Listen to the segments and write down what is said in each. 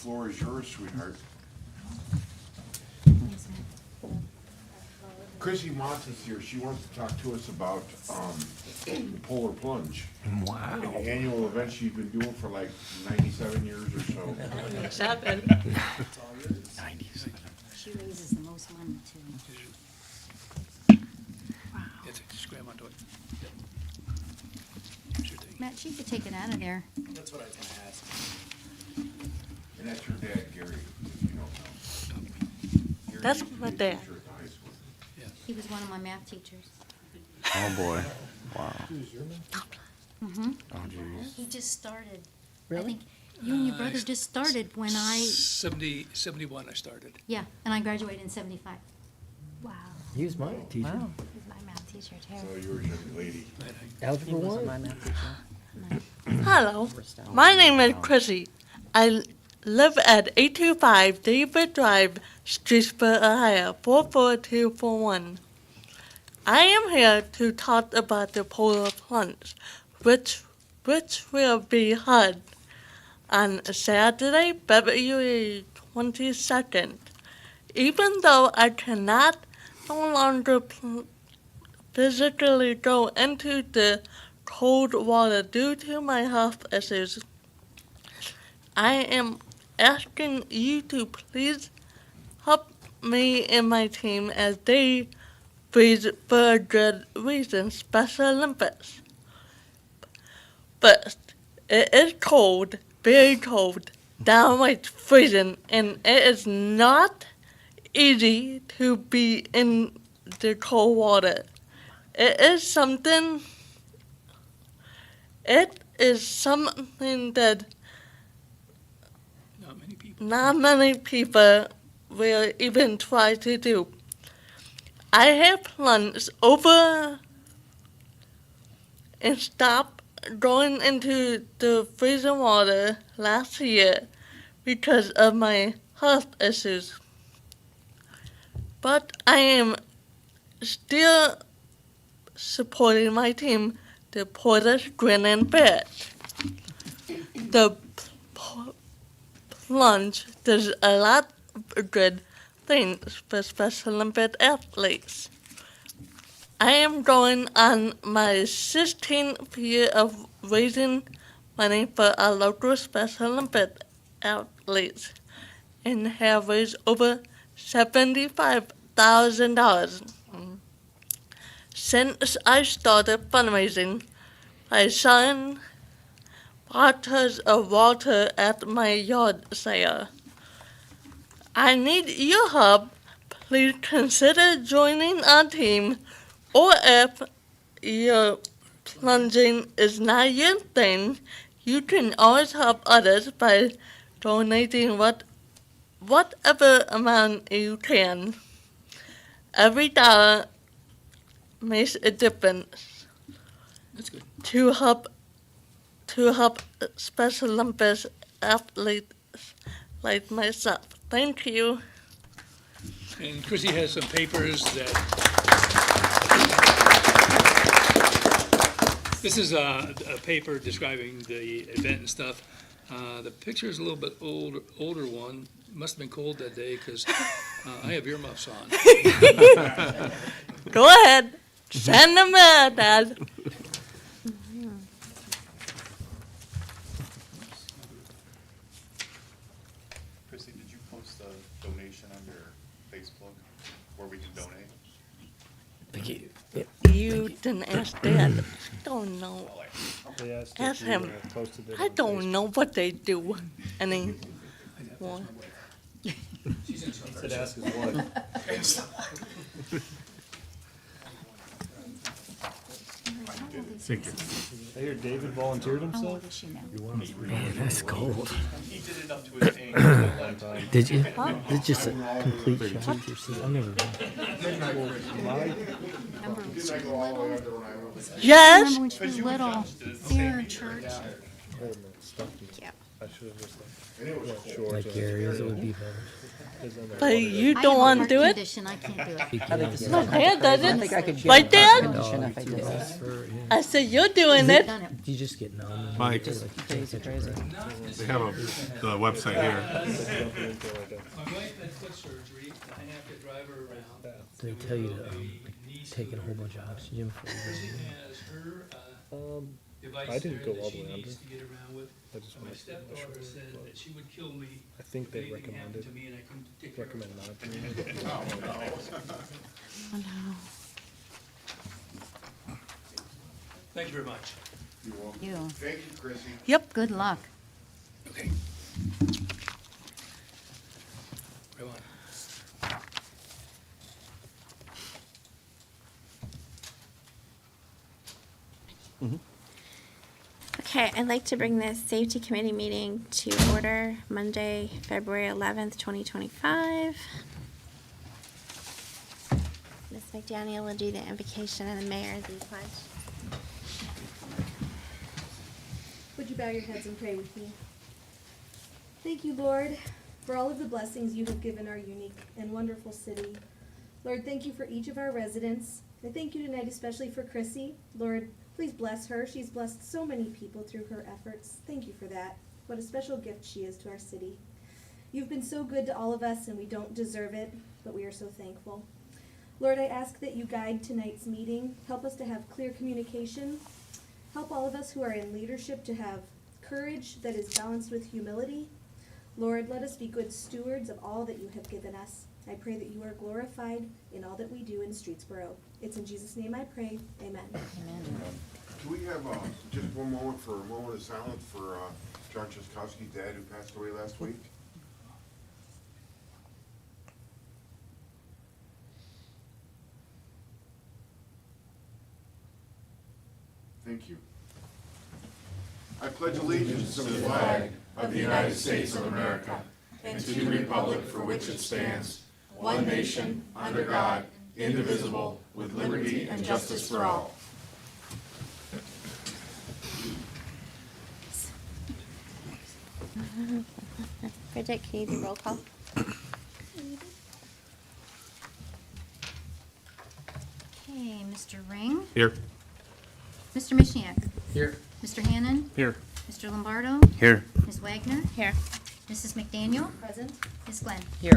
floor is yours, sweetheart. Chrissy Moss is here. She wants to talk to us about the polar plunge. Wow. An annual event she's been doing for like 97 years or so. 7. 97. She raises the most money too. Just grab onto it. Sure thing. Matt, you could take it out of there. That's what I was gonna ask. And that's your dad, Gary, if you don't know. Gary That's used to my be a dad. teacher at the high school. He was one of my math teachers. Oh, boy. Wow. Mm-hmm. Oh, jeez. He just started. I think you and your brother just started when 71 I started. yeah, and I graduated in 75. Wow. He was my teacher. He's my math teacher too. So you were a young lady. Algebra He was 1. my math teacher. Hello, my name is Chrissy. I live at 825 David Drive, Streetsboro, Ohio, 44241. I am here to talk about the polar plunge, which will be held on Saturday, February 22nd. Even though I cannot no longer physically go into the cold water due to my health issues, I am asking you to please help me and my team as they raise for a good reason, Special Olympics. But it is cold, very cold, downright freezing, and it is not easy to be in the cold water. It is something that not many people will even try to do. I have plunged over and stopped going into the freezing water last year because of my health issues. But I am still supporting my team, the Porter's Grin and Bear. The plunge does a lot of good things for Special Olympic athletes. I am going on my 16th year of raising money for our local Special Olympic athletes and have raised over $75,000. Since I started fundraising by selling bottles of water at my yard sale. I need your help. Please consider joining our team, or if your plunging is not your thing, you can always help others by donating whatever amount you can. Every dollar makes a difference. That's good. To help Special Olympics athletes like myself. Thank you. And Chrissy has some papers that, this is a paper describing the event and stuff. The picture is a little bit older one. Must have been cold that day because I have earmuffs on. Go ahead. Send them out, Dad. Chrissy, did you post a donation on your Facebook where we can donate? You didn't ask Dad. I don't know. They asked Ask if you him. posted it I on don't Facebook. know what they do anymore. He said ask his wife. I hear David volunteered How old himself. is she now? Man, that's cold. He did it up to his ankle. Did you? It's just a complete shock. I've never been. Remember when she was little? Yes. Remember when she was little? See her in church? Stuff. Yeah. I should have just. And it was cold. Like Gary's, it would be better. But you I don't have a want heart to do it? condition, I can't do it. You can My dad does I think I could it. get Right, a Dad? condition if I did that. for, yeah. I said, you're doing it. Done it. You just get numb. And Mike. you feel like you can't Crazy, catch a crazy. breath. They have the website here. My wife had foot surgery, and I have to drive her around. They tell you to take in a whole bunch of oxygen before Chrissy you go. has her device I didn't there go that all she the way needs under. to get around with. I just My wanted to make stepdaughter sure, said but that she would kill me I think if they anything happened recommended, to me and I couldn't take care of recommend her. not doing it. Oh, no. Thank you very much. You're welcome. You. Thank you, Chrissy. Yep. Good luck. Okay. Right on. Okay, I'd like to bring this safety committee meeting to order Monday, February 11th, 2025. Ms. McDaniel will do the invocation and the mayor the pledge. Would you bow your heads and pray with me? Thank you, Lord, for all of the blessings you have given our unique and wonderful city. Lord, thank you for each of our residents. I thank you tonight especially for Chrissy. Lord, please bless her. She's blessed so many people through her efforts. Thank you for that. What a special gift she is to our city. You've been so good to all of us, and we don't deserve it, but we are so thankful. Lord, I ask that you guide tonight's meeting. Help us to have clear communication. Help all of us who are in leadership to have courage that is balanced with humility. Lord, let us be good stewards of all that you have given us. I pray that you are glorified in all that we do in Streetsboro. It's in Jesus' name I pray. Amen. Do we have just one moment for a moment of silence for John Chaskowski's dad who passed away last week? Thank you. I pledge allegiance to the flag of the United States of America and to the republic for which it stands, one nation, under God, indivisible, with liberty and justice for all. Bridget, can you do roll call? Okay, Mr. Ring, Here. Mr. Mishniak, Here. Mr. Hannon, Here. Mr. Lombardo, Here. Ms. Wagner, Here. Mrs. McDaniel, Present. Ms. Glenn. Here.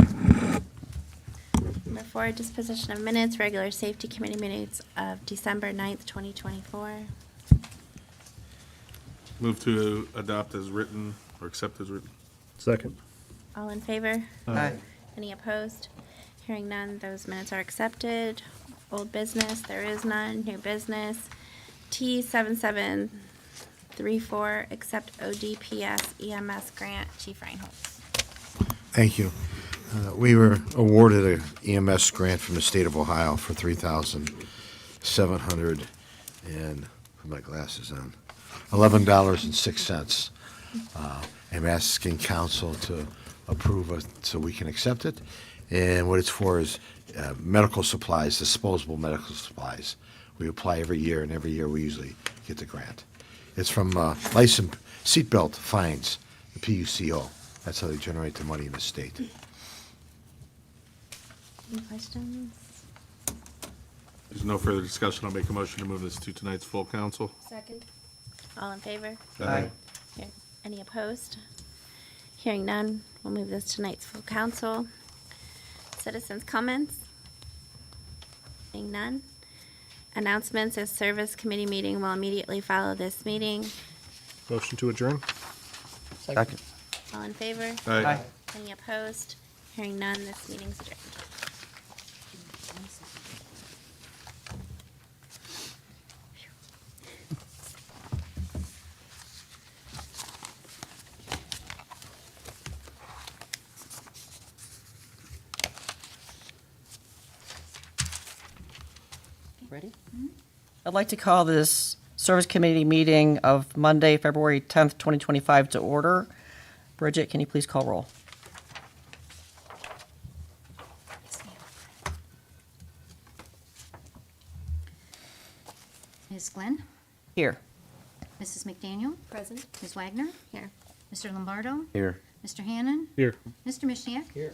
Number 4, disposition of minutes, regular safety committee meetings of December 9th, 2024. Move to adopt as written or accept as written. Second. All in favor? Aye. Any opposed? Hearing none, those minutes are accepted. Old business, there is none. New business, T7734, accept ODPS EMS grant. Chief Reinholz. Thank you. We were awarded a EMS grant from the state of Ohio for $3,700 and, put my glasses on, $11.06. I'm asking council to approve it so we can accept it. And what it's for is medical supplies, disposable medical supplies. We apply every year, and every year we usually get the grant. It's from license seatbelt fines, the PUCO. That's how they generate the money in the state. Any questions? There's no further discussion. I'll make a motion to move this to tonight's full council. Second. All in favor? Aye. Here. Any opposed? Hearing none, we'll move this to tonight's full council. Citizens' comments? Seeing none. Announcements as service committee meeting will immediately follow this meeting. Motion to adjourn? Second. All in favor? Aye. Any opposed? Hearing none, this meeting's adjourned. Ready? I'd like to call this Service Committee meeting of Monday, February 10th, 2025 to order. Bridget, can you please call roll? Ms. Glenn, Here. Mrs. McDaniel, Present. Ms. Wagner, Here. Mr. Lombardo, Here. Mr. Hannan? Here. Mr. Mishniak? Here.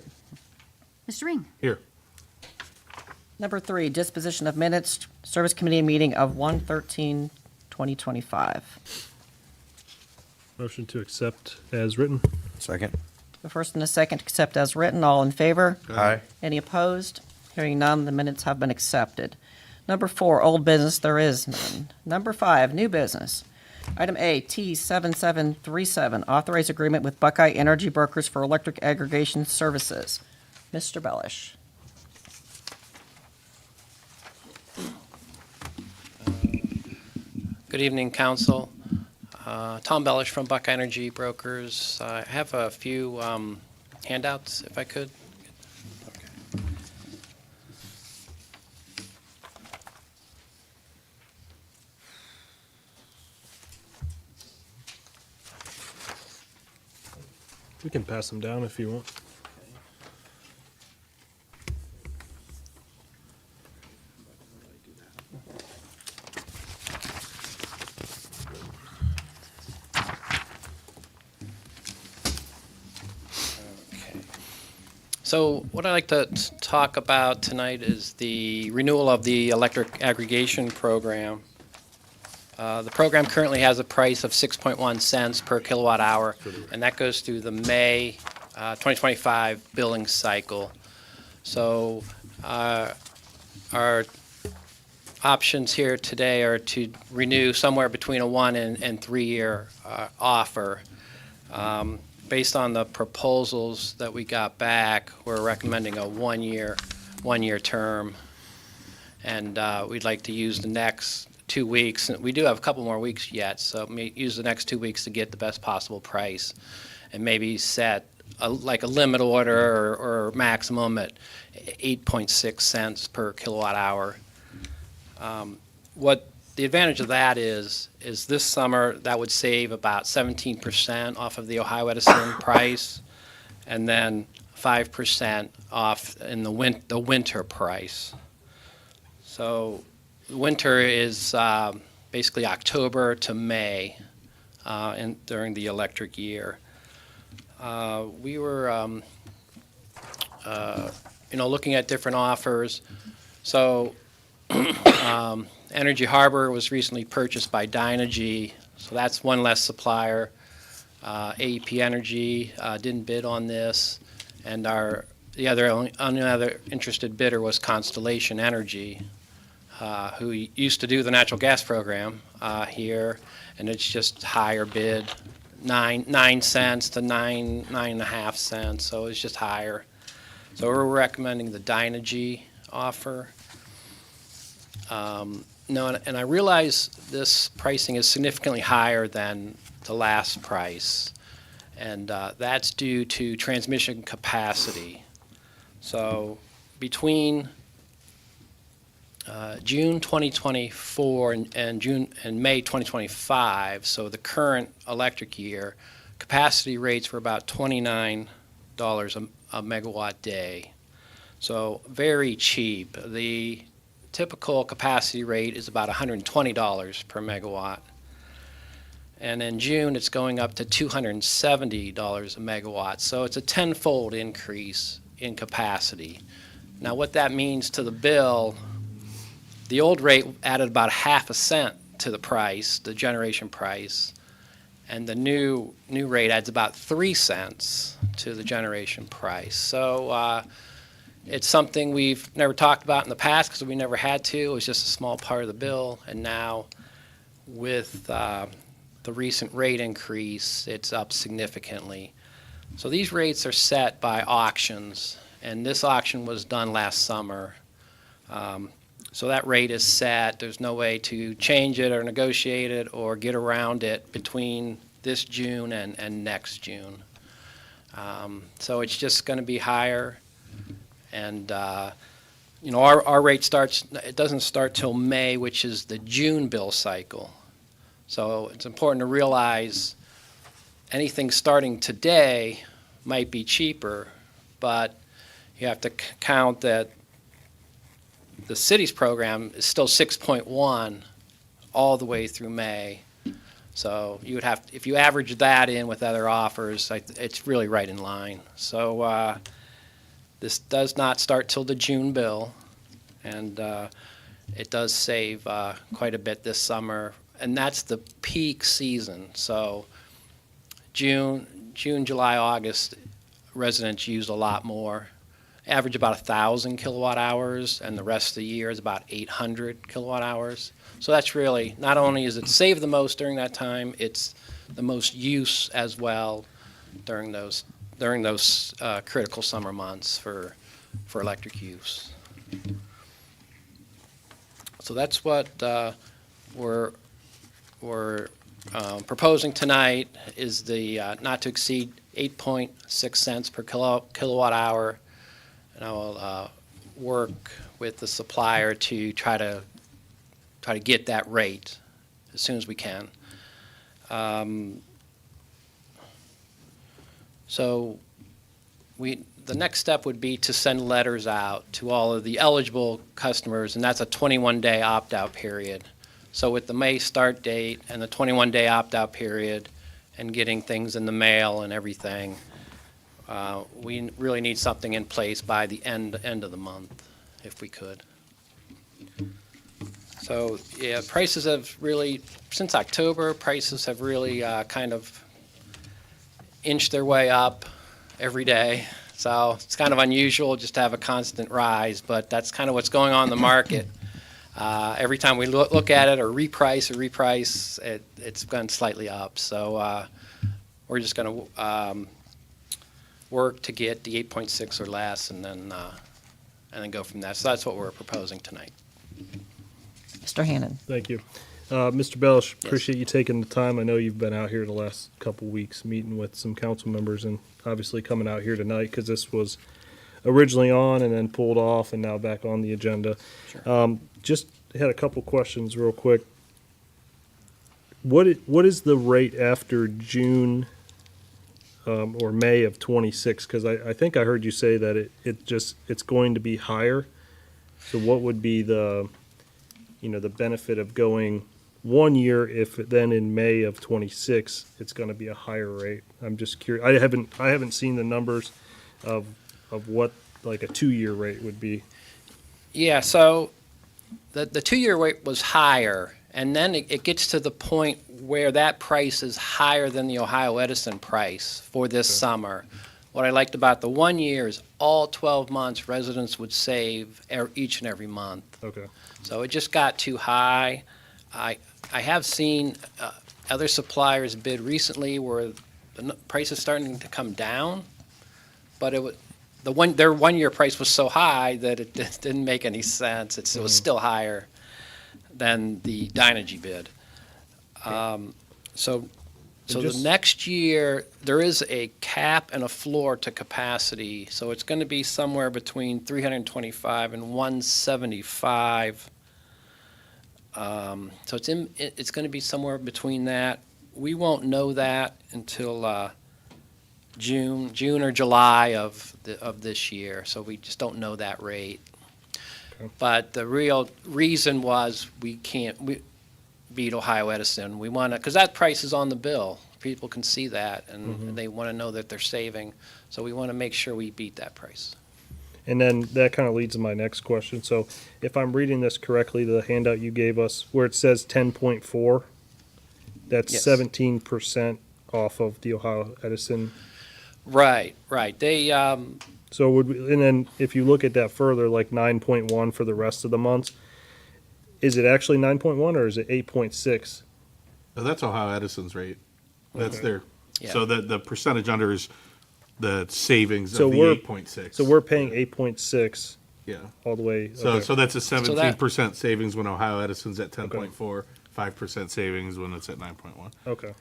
Mr. Ring? Here. Number 3, disposition of minutes, Service Committee meeting of 1/13/2025. Motion to accept as written. Second. The first and the second accept as written. All in favor? Aye. Any opposed? Hearing none, the minutes have been accepted. Number 4, old business, there is none. Number 5, new business. Item A, T7737, authorize agreement with Buckeye Energy Brokers for electric aggregation services. Mr. Bellish. Good evening, Council. Tom Bellish from Buckeye Energy Brokers. I have a few handouts, if I could. We can pass them down if you want. So what I'd like to talk about tonight is the renewal of the electric aggregation program. The program currently has a price of 6.1 cents per kilowatt hour, and that goes through the May 2025 billing cycle. So our options here today are to renew somewhere between a 1 and 3 year offer. Based on the proposals that we got back, we're recommending a 1 year term, and we'd like to use the next 2 weeks. We do have a couple more weeks yet, so use the next 2 weeks to get the best possible price, and maybe set like a limit order or maximum at 8.6 cents per kilowatt hour. What the advantage of that is this summer that would save about 17% off of the Ohio Edison price, and then 5% off in the winter price. So winter is basically October to May during the electric year. We were looking at different offers. So Energy Harbor was recently purchased by Dynegy, so that's one less supplier. AEP Energy didn't bid on this, and the other interested bidder was Constellation Energy, who used to do the natural gas program here, and it's just higher bid, 9 cents to 9.5 cents, so it's just higher. So we're recommending the Dynegy offer. And I realize this pricing is significantly higher than the last price, and that's due to transmission capacity. So between June 2024 and May 2025, so the current electric year, capacity rates were about $29 a megawatt day. So very cheap. The typical capacity rate is about $120 per megawatt. And in June, it's going up to $270 a megawatt. So it's a tenfold increase in capacity. Now, what that means to the bill, the old rate added about half a cent to the price, the generation price, and the new rate adds about 3 cents to the generation price. So it's something we've never talked about in the past because we never had to. It was just a small part of the bill, and now with the recent rate increase, it's up significantly. So these rates are set by auctions, and this auction was done last summer. So that rate is set. There's no way to change it or negotiate it or get around it between this June and next June. So it's just going to be higher. And our rate it doesn't start till May, which is the June bill cycle. So it's important to realize anything starting today might be cheaper, but you have to count that the city's program is still 6.1 all the way through May. So you would have, if you average that in with other offers, it's really right in line. So this does not start till the June bill, and it does save quite a bit this summer, and that's the peak season. So June, July, August, residents use a lot more. Average about 1,000 kilowatt hours, and the rest of the year is about 800 kilowatt hours. So that's really, not only is it saved the most during that time, it's the most use as well during those critical summer months for electric use. So that's what we're proposing tonight, is the not to exceed 8.6 cents per kilowatt hour. And I will work with the supplier to try to get that rate as soon as we can. So the next step would be to send letters out to all of the eligible customers, and that's a 21-day opt-out period. So with the May start date and the 21-day opt-out period and getting things in the mail and everything, we really need something in place by the end of the month, if we could. So, yeah, prices have really, since October, prices have really kind of inched their way up every day. So it's kind of unusual just to have a constant rise, but that's kind of what's going on in the market. Every time we look at it or reprice, it's gone slightly up. So we're just going to work to get the 8.6 or less, and then go from there. So that's what we're proposing tonight. Mr. Hannan. Thank you. Mr. Bellish, appreciate you taking the time. I know you've been out here the last couple weeks meeting with some council members, and obviously coming out here tonight because this was originally on and then pulled off and now back on the agenda. Sure. Just had a couple questions real quick. What is the rate after June or May of 26? Because I think I heard you say that it's going to be higher. So what would be the benefit of going 1 year if then in May of 26 it's going to be a higher rate? I'm just curious. I haven't seen the numbers of what like a 2-year rate would be. Yeah, so the 2-year rate was higher, and then it gets to the point where that price is higher than the Ohio Edison price for this summer. What I liked about the 1 year is all 12 months residents would save each and every month. Okay. So it just got too high. I have seen other suppliers bid recently where the price is starting to come down, but their 1 year price was so high that it didn't make any sense. It was still higher than the Dynegy bid. So the next year, there is a cap and a floor to capacity. So it's going to be somewhere between 325 and 175. So it's going to be somewhere between that. We won't know that until June or July of this year. So we just don't know that rate. Okay. But the real reason was we can't beat Ohio Edison. We want to, because that price is on the bill. People can see that, and they want to know that they're saving. So we want to make sure we beat that price. And then that kind of leads to my next question. So if I'm reading this correctly, the handout you gave us where it says 10.4, that's 17% off of the Ohio Edison. Right. They so and then if you look at that further, like 9.1 for the rest of the months, is it actually 9.1 or is it 8.6? Oh, that's Ohio Edison's rate. That's their. Yeah. So the percentage under is the savings So of the we're 8.6. So we're paying 8.6. Yeah. All the way. So Okay. so that's a 17% savings when Ohio Edison's at 10.4, 5% savings when it's at 9.1. Okay.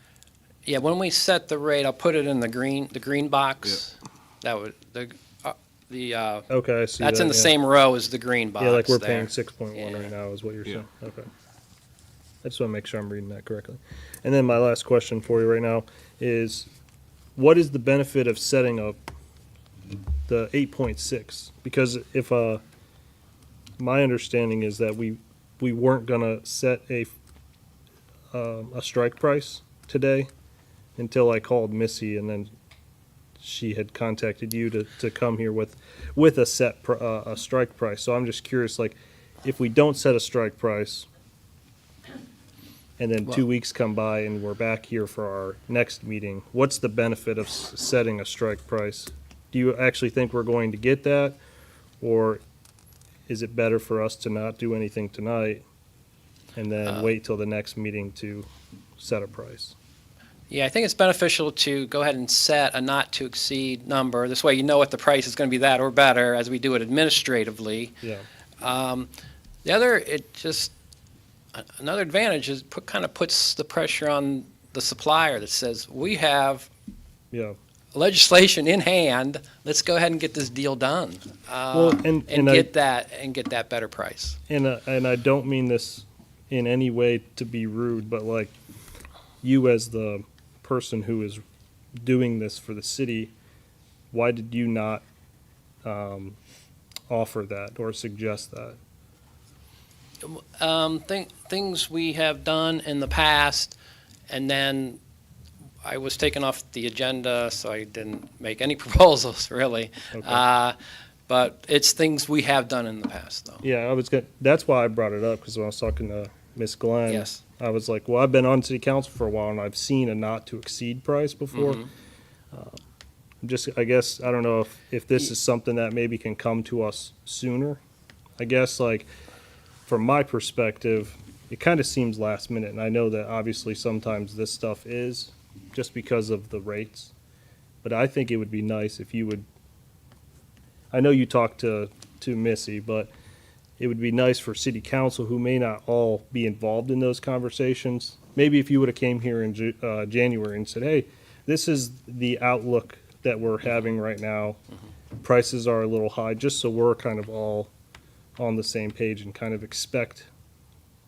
Yeah, when we set the rate, I'll put it in the green box. Yeah. That would Okay, I see that's that, in the yeah. same row as the green box. Yeah, like we're there. paying 6.1 Yeah. right now is what you're Yeah. saying. Okay. I just want to make sure I'm reading that correctly. And then my last question for you right now is, what is the benefit of setting up the 8.6? Because if my understanding is that we weren't going to set a strike price today until I called Missy, and then she had contacted you to come here with a a strike price. So I'm just curious, like, if we don't set a strike price, and then 2 weeks come by and we're back here for our next meeting, what's the benefit of setting a strike price? Do you actually think we're going to get that, or is it better for us to not do anything tonight and then wait till the next meeting to set a price? Yeah, I think it's beneficial to go ahead and set a not-to-exceed number. This way you know what the price is going to be, that or better, as we do it administratively. Yeah. The other, another advantage is kind of puts the pressure on the supplier that says, we have Yeah. legislation in hand, let's go ahead and get this deal done. And get that better price. And I don't mean this in any way to be rude, but like, you as the person who is doing this for the city, why did you not offer that or suggest that? Things we have done in the past, and then I was taken off the agenda, so I didn't make any proposals, really. Okay. But it's things we have done in the past, though. Yeah, that's why I brought it up, because when I was talking to Miss Glenn, Yes. I was like, well, I've been on city council for a while, and I've seen a not to exceed price before. I guess, I don't know if this is something that maybe can come to us sooner. I guess, like, from my perspective, it kind of seems last minute, and I know that obviously sometimes this stuff is just because of the rates, but I think it would be nice if you would, I know you talked to Missy, but it would be nice for city council, who may not all be involved in those conversations, maybe if you would have came here in January and said, hey, this is the outlook that we're having right now. Prices are a little high, just so we're kind of all on the same page and kind of expect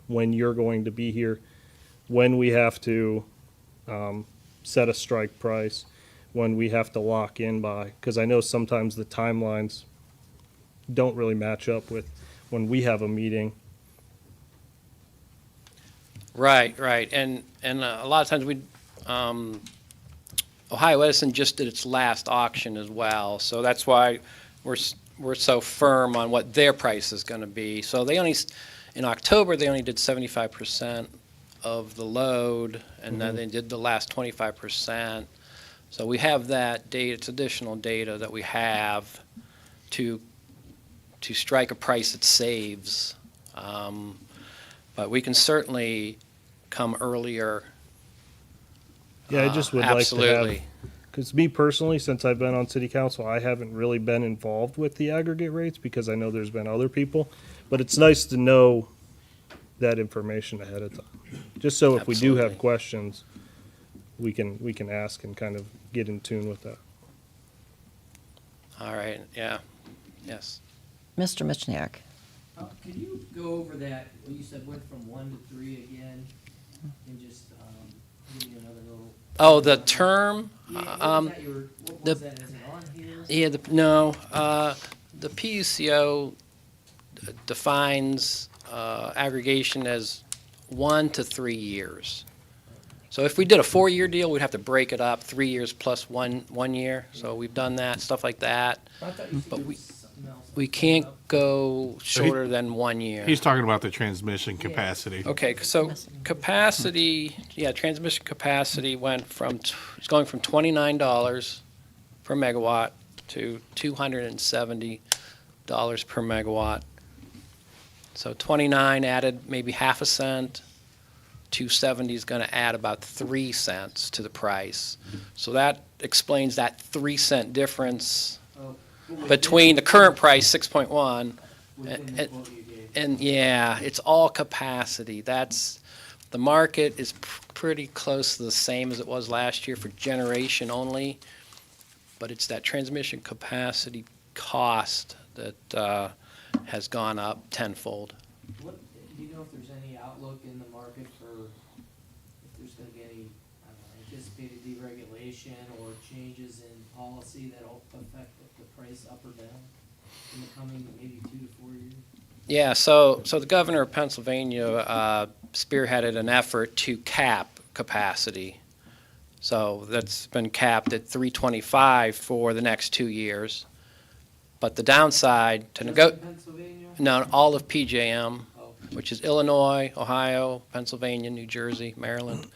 when you're going to be here, when we have to set a strike price, when we have to lock in by, because I know sometimes the timelines don't really match up with when we have a meeting. Right, and a lot of times Ohio Edison just did its last auction as well, so that's why we're so firm on what their price is going to be. So in October, they only did 75% of the load, and then they did the last 25%. So we have that data, it's additional data that we have to strike a price that saves. But we can certainly come earlier. Yeah, I just would like to absolutely. have, because me personally, since I've been on city council, I haven't really been involved with the aggregate rates because I know there's been other people, but it's nice to know that information ahead of time. Just so if we do have Absolutely. questions, we can ask and kind of get in tune with that. All right, yeah, yes. Mr. Michniak. Can you go over that, what you said went from 1 to 3 again, and just give me another little... Oh, the term? Yeah, what was that, is it on here? Yeah, the PUCO defines aggregation as 1 to 3 years. So if we did a 4-year deal, we'd have to break it up, 3 years plus one year. So we've done that, stuff like that. I thought you said But there was something else. we can't go shorter than 1 year. He's talking about the transmission capacity. Okay, so capacity, transmission capacity it's going from $29 per megawatt to $270 per megawatt. So 29 added maybe half a cent. 270 is going to add about 3 cents to the price. So that explains that 3 cent difference between the current price, 6.1, Within the quote you gave. and yeah, it's all capacity. The market is pretty close to the same as it was last year for generation only, but it's that transmission capacity cost that has gone up tenfold. Do you know if there's any outlook in the market for, if there's gonna be any, I don't know, anticipated deregulation or changes in policy that'll affect the price up or down in the coming maybe 2 to 4 years? Yeah, so the governor of Pennsylvania spearheaded an effort to cap capacity. So that's been capped at 325 for the next 2 years. But the downside to Just nego, in Pennsylvania? no, all of PJM, Oh, which is Illinois, Ohio, Pennsylvania, New Jersey, Maryland.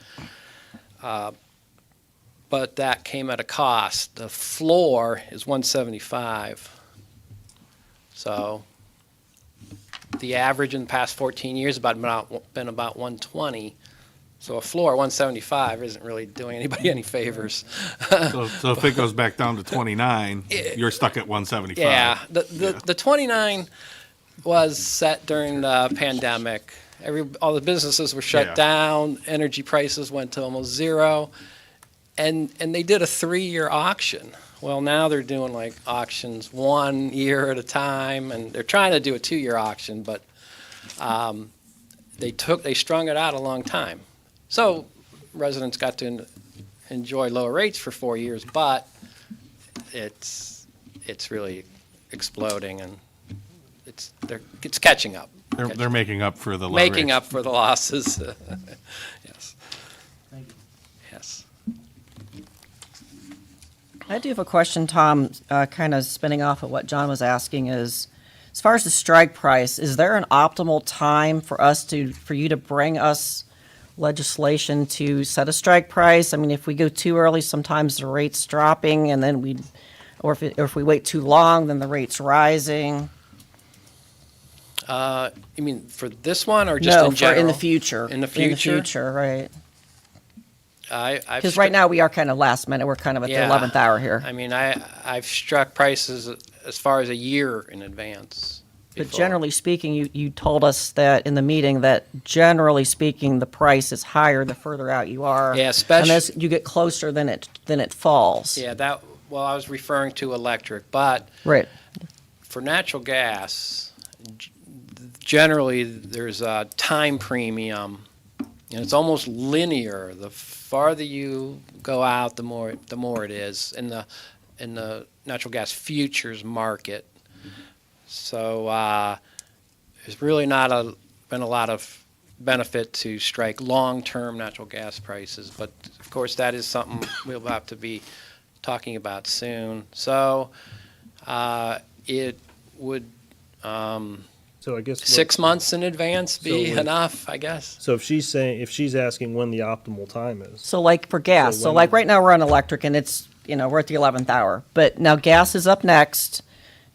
But that came at a cost. The floor is 175. So the average in the past 14 years been about 120. So a floor at 175 isn't really doing anybody any favors. So if it goes back down to 29, you're stuck at 175. Yeah, the 29 was set during the pandemic. All the businesses were shut Yeah. down. Energy prices went to almost zero, and they did a 3-year auction. Well, now they're doing like auctions 1 year at a time, and they're trying to do a 2-year auction, but they strung it out a long time. So residents got to enjoy lower rates for 4 years, but it's really exploding, and it's catching up. They're making up for the low Making rates. up for the losses. Yes. thank you. Yes. I do have a question, Tom, kind of spinning off of what John was asking is, as far as the strike price, is there an optimal time for you to bring us legislation to set a strike price? I mean, if we go too early, sometimes the rate's dropping, and then or if we wait too long, then the rate's rising. You mean for this one or just No, in general? in the future. In the future? In the future, right. I've Because right now, we are kind of last minute. We're kind of at the 11th hour here. I mean, I've struck prices as far as a year in advance. But before. generally speaking, you told us that in the meeting that generally speaking, the price is higher the further out you are. Yeah, especially- And as you get closer, then it falls. Yeah, well, I was referring to electric, but Right. for natural gas, generally there's a time premium, and it's almost linear. The farther you go out, the more it is in the natural gas futures market. So there's really not been a lot of benefit to strike long-term natural gas prices, but of course that is something we'll have to be talking about soon. So it would So I guess 6 months in advance be So, enough, I guess. So if she's asking when the optimal time is, So like for gas, So so when- like right now we're on electric and it's, we're at the 11th hour. But now gas is up next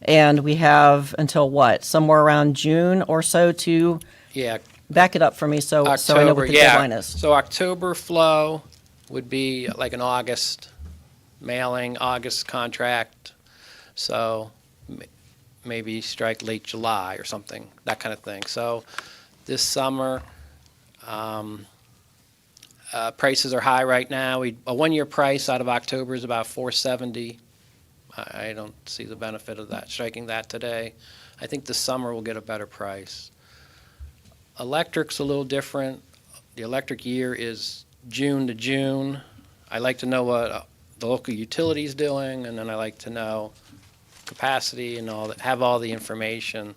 and we have until what? Somewhere around June or so to Yeah, back it up for me so I know October, what the yeah. deadline is. So October flow would be like an August mailing, August contract. So maybe strike late July or something, that kind of thing. So this summer, prices are high right now. A 1-year price out of October is about $4.70. I don't see the benefit of that, striking that today. I think this summer we'll get a better price. Electric's a little different. The electric year is June to June. I like to know what the local utility's doing, and then I like to know capacity and all that, have all the information.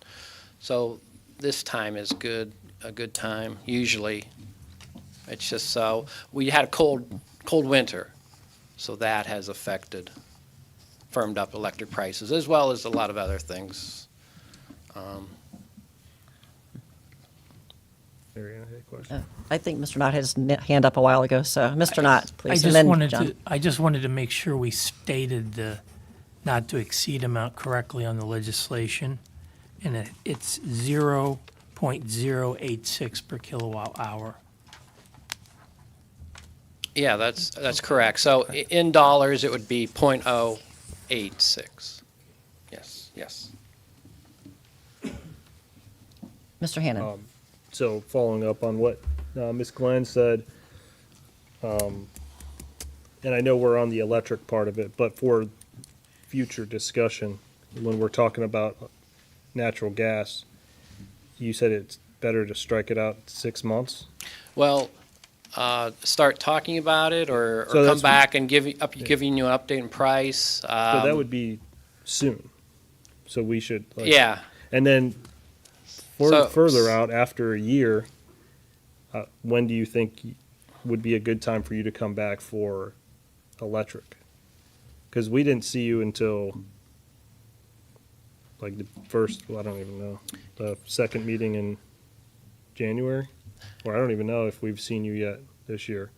So this time is a good time, usually. It's just so, we had a cold winter, so that has firmed up electric prices, as well as a lot of other things. Mary Ann had a question. I think Mr. Knott had his hand up a while ago, so Mr. Knott, please. I and just then wanted John. I just wanted to make sure we stated the not to exceed amount correctly on the legislation, and it's 0.086 per kilowatt hour. Yeah, that's correct. So in dollars, it would be .086. Yes. Mr. Hannon. So following up on what Ms. Glenn said, and I know we're on the electric part of it, but for future discussion, when we're talking about natural gas, you said it's better to strike it out 6 months? Well, start talking about it, or So come that's- back and giving you an update in price. So that would be soon. So we should, Yeah. And then So- further out, after a year, when do you think would be a good time for you to come back for electric? Because we didn't see you until like the first, well, I don't even know, the second meeting in January? Or I don't even know if we've seen you yet this year.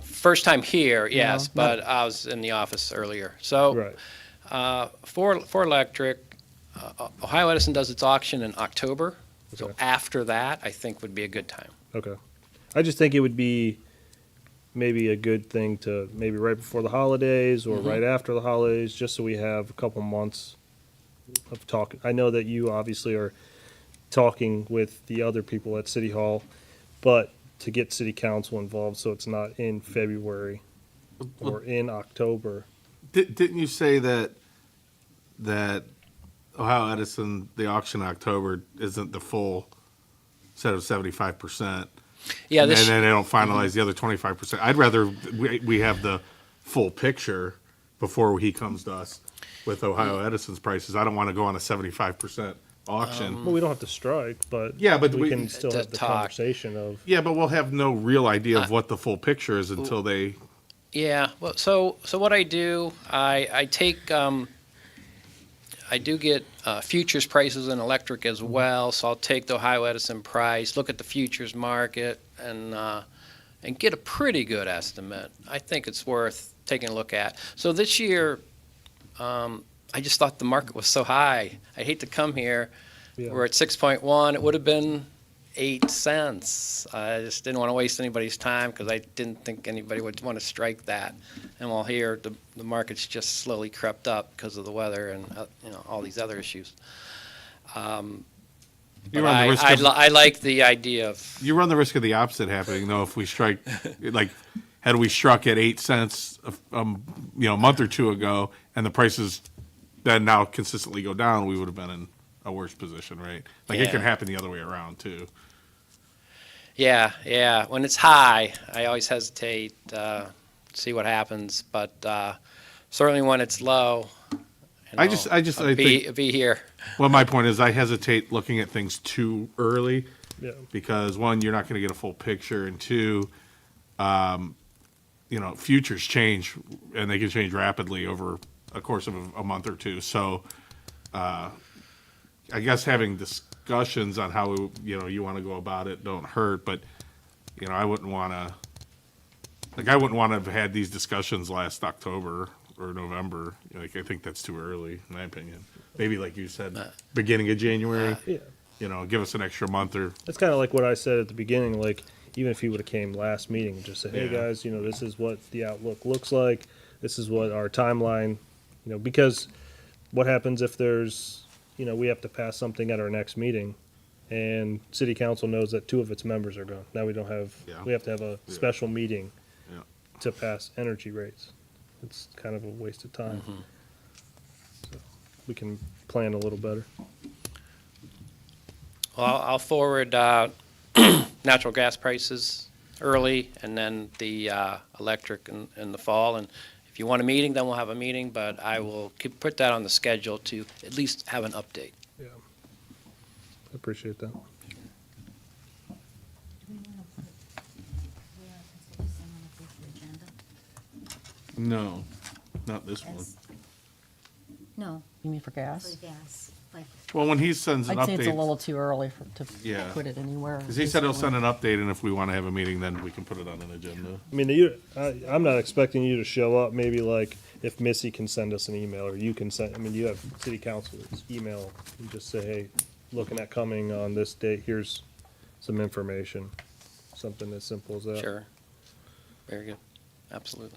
First time here, yes, No, but I was in the office earlier. So Right. for electric, Ohio Edison does its auction in October. So Okay. after that, I think would be a good time. Okay. I just think it would be maybe a good thing to maybe right before the holidays or right after the holidays, just so we have a couple months of talk. I know that you obviously are talking with the other people at City Hall, but to get City Council involved so it's not in February or in October. Didn't you say that Ohio Edison, the auction in October, isn't the full set of 75%? Yeah, And this, then they don't finalize the other 25%. I'd rather we have the full picture before he comes to us with Ohio Edison's prices. I don't want to go on a 75% auction. Well, we don't have to strike, but Yeah, but we we- can still To have the talk. conversation of. Yeah, but we'll have no real idea of what the full picture is until they. yeah, well, so what I do, I take, I do get futures prices in electric as well, so I'll take the Ohio Edison price, look at the futures market, and get a pretty good estimate. I think it's worth taking a look at. So this year, I just thought the market was so high. I hate to come here. Yeah. We're at 6.1. It would have been 8 cents. I just didn't want to waste anybody's time because I didn't think anybody would want to strike that. And while here, the market's just slowly crept up because of the weather and all these other issues. You run the risk I like the idea of You run the risk of the opposite happening, though, if we strike, like, had we struck at 8 cents, a month or two ago, and the prices then now consistently go down, we would have been in a worse position, right? Like, it can Yeah. happen the other way around, too. Yeah. When it's high, I always hesitate, see what happens. But certainly when it's low, I think, be here. well, my point is I hesitate looking at things too early Yeah. because, one, you're not going to get a full picture, and two, futures change, and they can change rapidly over a course of a month or two. So, I guess having discussions on how you want to go about it don't hurt, but I wouldn't want to have had these discussions last October or November. I think that's too early, in my opinion. Maybe, like you said, beginning of January. Yeah. Give us an extra month or. That's kind of like what I said at the beginning, like, even if he would have came last meeting and just said, hey, Yeah. guys, this is what the outlook looks like. This is what our timeline, because what happens if there's, we have to pass something at our next meeting and city council knows that 2 of its members are gone. Now we don't have, Yeah. we have to have a Yeah. special meeting Yeah. to pass energy rates. It's kind of a waste of time. So we can plan a little better. Well, I'll forward natural gas prices early, and then the electric in the fall. And if you want a meeting, then we'll have a meeting. But I will put that on the schedule to at least have an update. Yeah. I appreciate that. No, not this one. No, You mean for for gas? gas, like, Well, when he sends an I'd say it's a update, little too early to Yeah. put it anywhere. because he said he'll send an update, and if we want to have a meeting, then we can put it on an agenda. I mean, I'm not expecting you to show up. Maybe like if Missy can send us an email or you can send, I mean, you have city council's email. You just say, hey, looking at coming on this date, here's some information. Something as simple as that. Sure. Very good. Absolutely.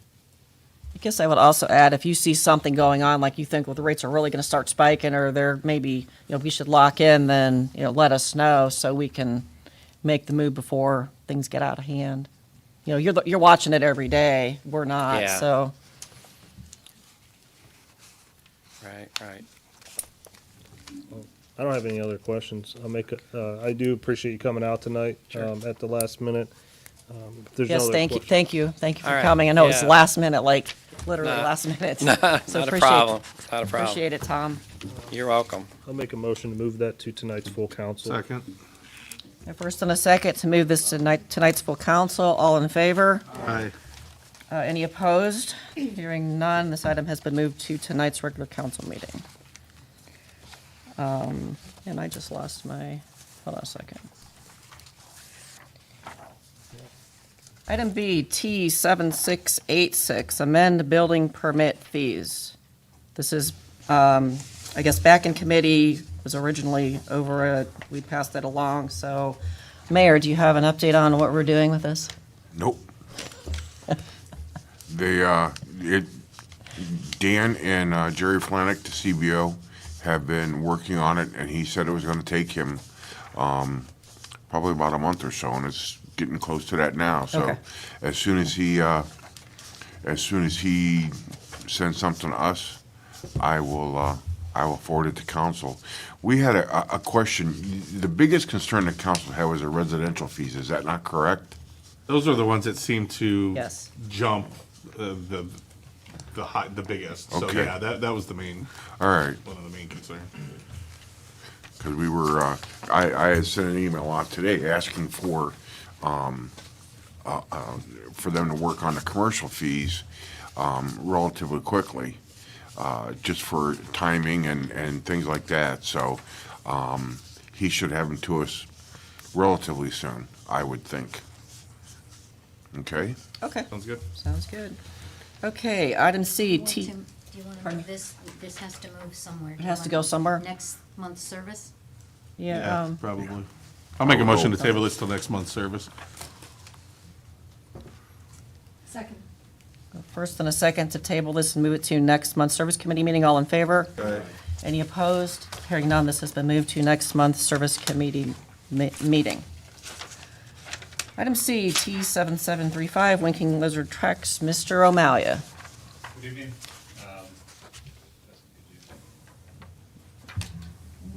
I guess I would also add, if you see something going on, like you think, well, the rates are really going to start spiking, or they're maybe, we should lock in, then, let us know so we can make the move before things get out of hand. You're watching it every day. We're not, Yeah. so. Right. I don't have any other questions. I do appreciate you coming out tonight, at the last minute. If there's no Yes, other thank you questions- thank you for All right. coming. I know it's Yeah. last minute, like literally Nah. last minute. Not So a appreciate- problem. Not a problem. Appreciate it, Tom. You're welcome. I'll make a motion to move that to tonight's full council. Second. A first and a second to move this to tonight's full council. All in favor? Aye. Any opposed? Hearing none, this item has been moved to tonight's regular council meeting. And I just lost my, hold on a second. Item B, T7686, amend building permit fees. This is, I guess, back in committee, was originally over, we passed that along, so, Mayor, do you have an update on what we're doing with this? Nope. Dan and Jerry Flanick, the CBO, have been working on it, and he said it was gonna take him, probably about a month or so, and it's getting close to that now, so Okay. as soon as he sends something to us, I will forward it to council. We had a question. The biggest concern the council had was the residential fees. Is that not correct? Those are the ones that seem to Yes. jump the biggest. So Okay. yeah, that was the main, All right, one of the main concerns. because we were, I had sent an email out today asking for them to work on the commercial fees relatively quickly, just for timing and things like that. So he should have them to us relatively soon, I would think. Okay? Okay, Sounds good. sounds good. Okay, item C, Do T, you want to Pardon move this? This has to move somewhere. It has to go somewhere? Next month's service? yeah, Probably. I'll make a motion to table this till next month's service. Second. first and a second to table this and move it to next month's service committee meeting. All in favor? Aye. Any opposed? Hearing none, this has been moved to next month's service committee meeting. Item C, T7735, Winking Lizard Treks, Mr. O'Malia. Good evening.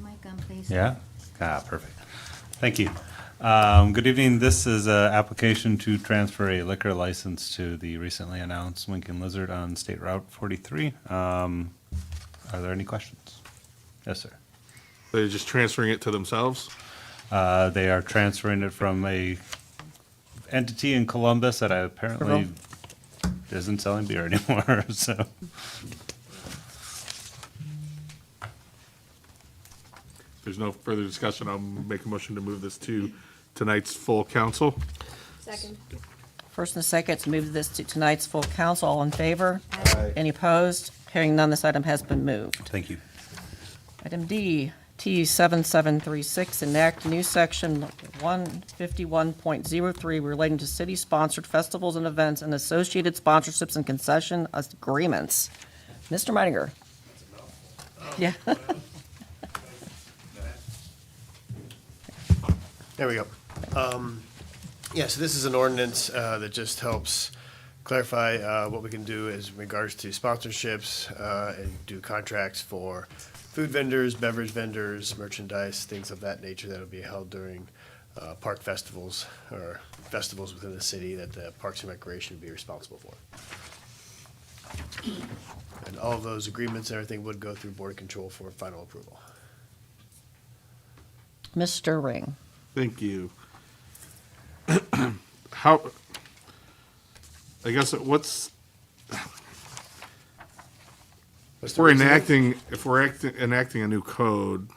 Mic on, please. Yeah? Perfect. Thank you. Good evening. This is an application to transfer a liquor license to the recently announced Winkin Lizard on State Route 43. Are there any questions? Yes, sir. They're just transferring it to themselves? They are transferring it from a entity in Columbus that apparently isn't selling beer anymore, so. If there's no further discussion, I'll make a motion to move this to tonight's full council. Second. First and a second to move this to tonight's full council. All in favor? Any opposed? Hearing none, this item has been moved. Thank you. Item D, T7736, enact new section 151.03 relating to city-sponsored festivals and events and associated sponsorships and concession agreements. Mr. Meininger. Yeah. There we go. Yeah, so this is an ordinance that just helps clarify what we can do as in regards to sponsorships and do contracts for food vendors, beverage vendors, merchandise, things of that nature that will be held during park festivals or festivals within the city that the Parks and Recreation would be responsible for. And all of those agreements and everything would go through board control for final approval. Mr. Ring. Thank you. How, I guess, if we're enacting a new code,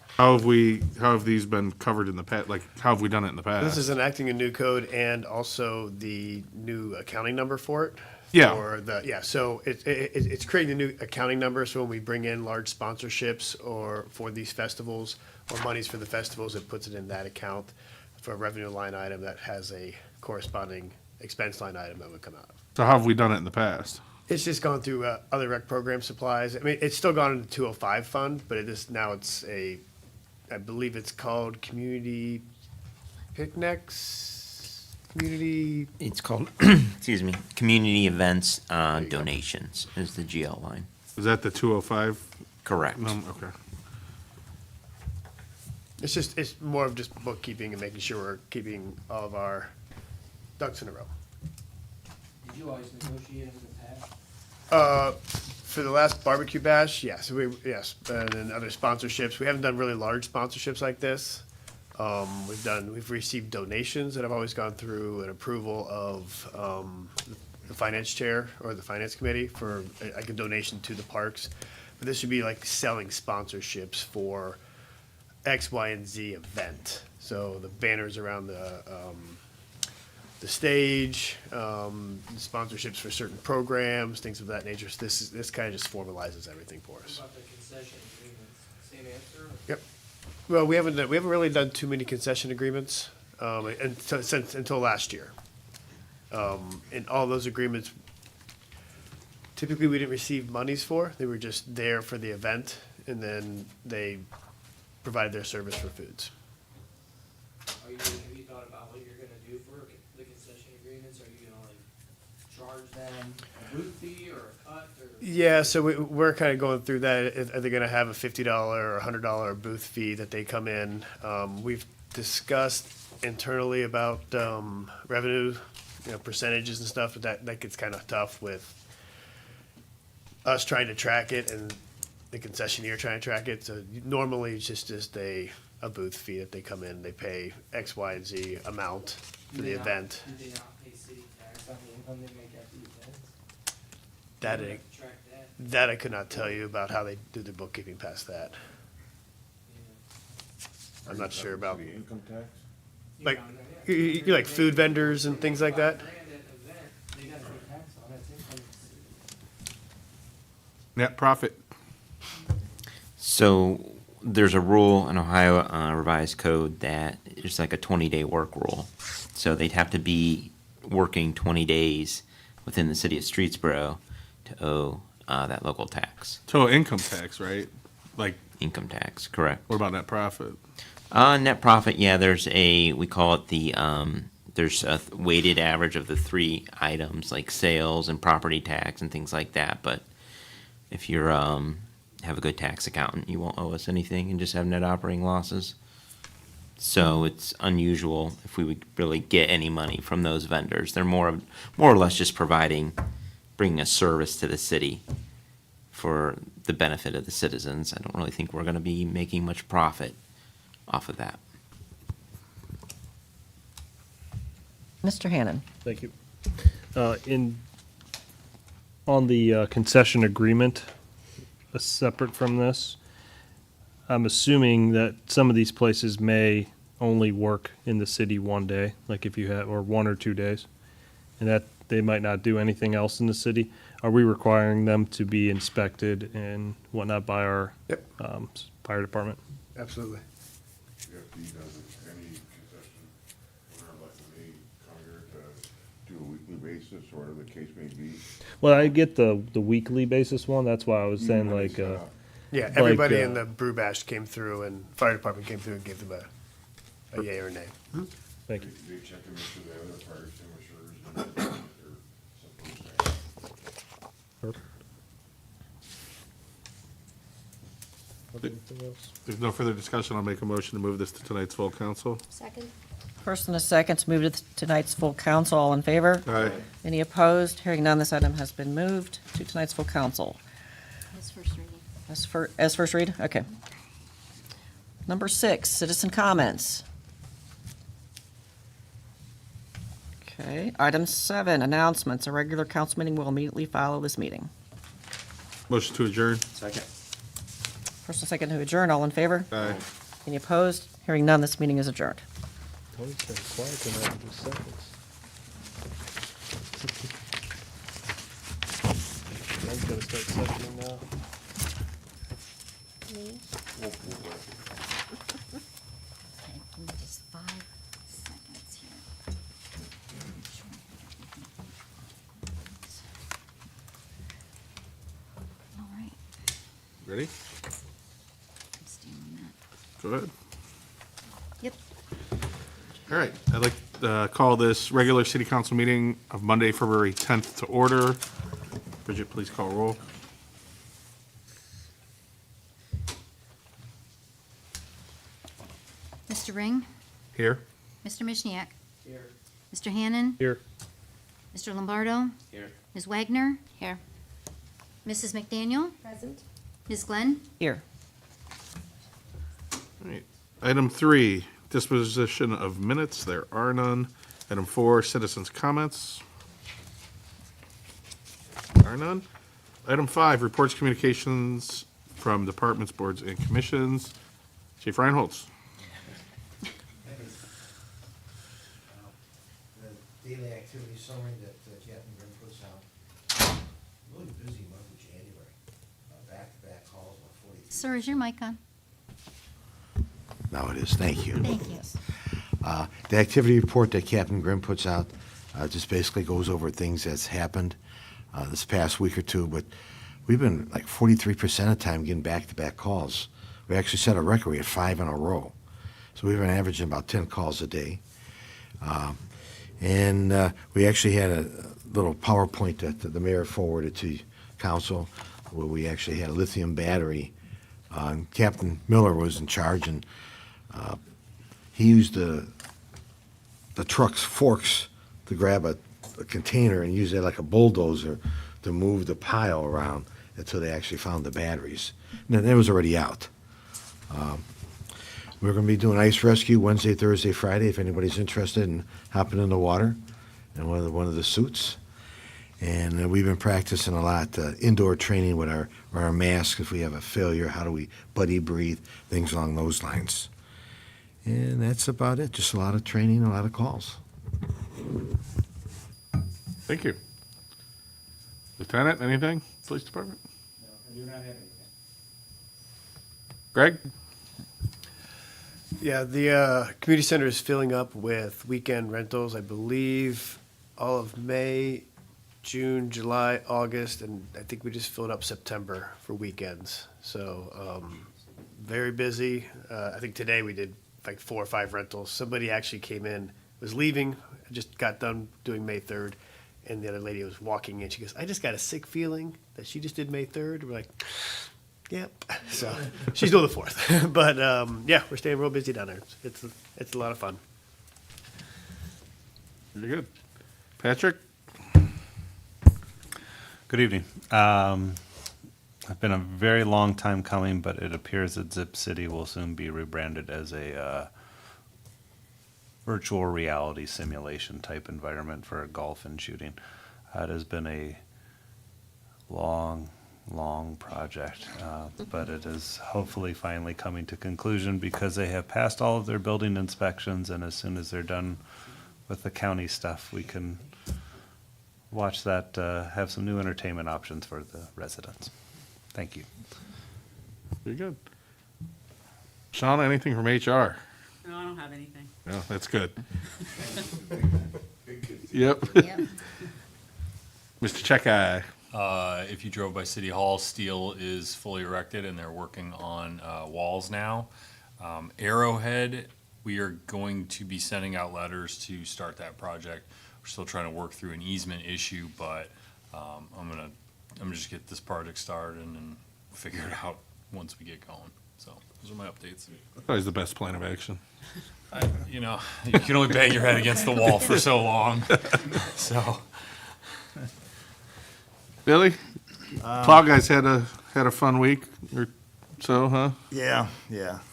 how have these been covered in the past? Like, how have we done it in the past? This is enacting a new code and also the new accounting number for it. Yeah. So it's creating a new accounting number, so when we bring in large sponsorships or for these festivals or monies for the festivals, it puts it in that account for a revenue line item that has a corresponding expense line item that would come out. So how have we done it in the past? It's just gone through other rec program supplies. I mean, it's still gone into 205 fund, but I believe it's called Community Picnics, Community. It's called, excuse me, Community Events Donations is the GL line. Is that the 205? Correct. Okay. It's more of just bookkeeping and making sure we're keeping all of our ducks in a row. Did you always negotiate in the past? For the last barbecue bash, yes, and then other sponsorships. We haven't done really large sponsorships like this. We've received donations that have always gone through an approval of the finance chair or the finance committee for like a donation to the parks. But this should be like selling sponsorships for X, Y, and Z event. So the banners around the stage, sponsorships for certain programs, things of that nature. So this kind of just formalizes everything for us. About the concession agreements, same answer? Yep. Well, we haven't really done too many concession agreements until last year. And all those agreements, typically we didn't receive monies for. They were just there for the event, and then they provide their service for foods. Have you thought about what you're gonna do for the concession agreements? Are you gonna like charge them a booth fee or a cut or? Yeah, so we're kind of going through that. Are they going to have a $50 or $100 booth fee that they come in? We've discussed internally about revenue, percentages and stuff, but that gets kind of tough with us trying to track it and the concessionaire trying to track it. So normally it's just a booth fee that they come in, they pay X, Y, and Z amount for the event. Do they not pay city tax on the income they make at the event? That I could not tell you about how they do their bookkeeping past that. I'm not sure about. The income tax? Like, you like food vendors and things like that? They gotta pay tax on it, it's income. Net profit. So there's a rule in Ohio revised code that it's like a 20-day work rule. So they'd have to be working 20 days within the city of Streetsboro to owe that local tax. So income tax, right? Like income tax, correct. What about net profit? Net profit, yeah, we call it there's a weighted average of the three items like sales and property tax and things like that. But if you're have a good tax accountant, you won't owe us anything and just have net operating losses. So it's unusual if we would really get any money from those vendors. They're more or less just bringing a service to the city for the benefit of the citizens. I don't really think we're going to be making much profit off of that. Mr. Hannan. Thank you. On the concession agreement, separate from this, I'm assuming that some of these places may only work in the city one day, like if you have, or 1 or 2 days, and that they might not do anything else in the city. Are we requiring them to be inspected and whatnot by our fire department? Absolutely. Any concession, whatever, like they come here to do a weekly basis or whatever the case may be. Well, I get the weekly basis one. That's why I was saying like. Yeah, everybody in the brew bash came through, and fire department came through and gave them a yay or nay. Thank you. They check and make sure they have their fire extinguishers and they're supposed to. Perfect. There's no further discussion. I'll make a motion to move this to tonight's full council. Second. First and a second to move to tonight's full council. All in favor? Aye. Any opposed? Hearing none, this item has been moved to tonight's full council. As first reading. As first read? Okay. Number 6, citizen comments. Okay. Item 7, announcements. A regular council meeting will immediately follow this meeting. Motion to adjourn. Second. First and second to adjourn. All in favor? Aye. Any opposed? Hearing none, this meeting is adjourned. Tony's been quiet tonight in just seconds. Ben's gonna start sectioning now. Me? Okay, give me just 5 seconds here. All right, Ready? stay on that. Go ahead. Yep. All right. I'd like to call this regular city council meeting of Monday, February 10th to order. Bridget, please call roll. Mr. Ring, Here. Mr. Mishniak, Here. Mr. Hannan, Here. Mr. Lombardo, Here. Ms. Wagner, Here. Mrs. McDaniel, Present. Ms. Glenn. Here. All right. Item 3, Disposition of minutes, there are none. Item 4, citizens' comments. There are none. Item 5, reports, communications from departments, boards, and commissions. Chief Reinholz. The daily activity summary that Captain Grimm puts out. Really busy month of January. Back-to-back calls on 40. Sir, is your mic on? Now it is, thank you. Thank you. The activity report that Captain Grimm puts out just basically goes over things that's happened this past week or two, but we've been like 43% of the time getting back-to-back calls. We actually set a record. We had 5 in a row. So we've been averaging about 10 calls a day. And we actually had a little PowerPoint that the mayor forwarded to council where we actually had a lithium battery. Captain Miller was in charge, and he used the truck's forks to grab a container and use it like a bulldozer to move the pile around until they actually found the batteries. And then it was already out. We're going to be doing ice rescue Wednesday, Thursday, Friday, if anybody's interested in hopping in the water in one of the suits. And we've been practicing a lot, indoor training with our masks. If we have a failure, how do we buddy breathe, things along those lines. And that's about it. Just a lot of training, a lot of calls. Thank you. Lieutenant, anything? Police Department? No, I do not have anything. Greg? Yeah, the community center is filling up with weekend rentals. I believe all of May, June, July, August, and I think we just filled up September for weekends. So very busy. I think today we did like 4 or 5 rentals. Somebody actually came in, was leaving, just got done doing May 3rd, and the other lady was walking in. She goes, I just got a sick feeling that she just did May 3rd. We're like, yep. So she's doing the 4th. But yeah, we're staying real busy down there. It's a lot of fun. Very good. Patrick? Good evening. It's been a very long time coming, but it appears that Zip City will soon be rebranded as a virtual reality simulation type environment for golf and shooting. It has been a long project, but it is hopefully finally coming to conclusion because they have passed all of their building inspections, and as soon as they're done with the county stuff, we can watch that, have some new entertainment options for the residents. Thank you. Very good. Sean, anything from HR? No, I don't have anything. No, that's good. Yep. Mr. Checkeye. If you drove by City Hall, steel is fully erected and they're working on walls now. Arrowhead, we are going to be sending out letters to start that project. We're still trying to work through an easement issue, but I'm gonna just get this project started and figure it out once we get going. So those are my updates. Always the best plan of action. You know, you can only bang your head against the wall for so long. So. Billy? Plow guys had a fun week or so, huh? Yeah.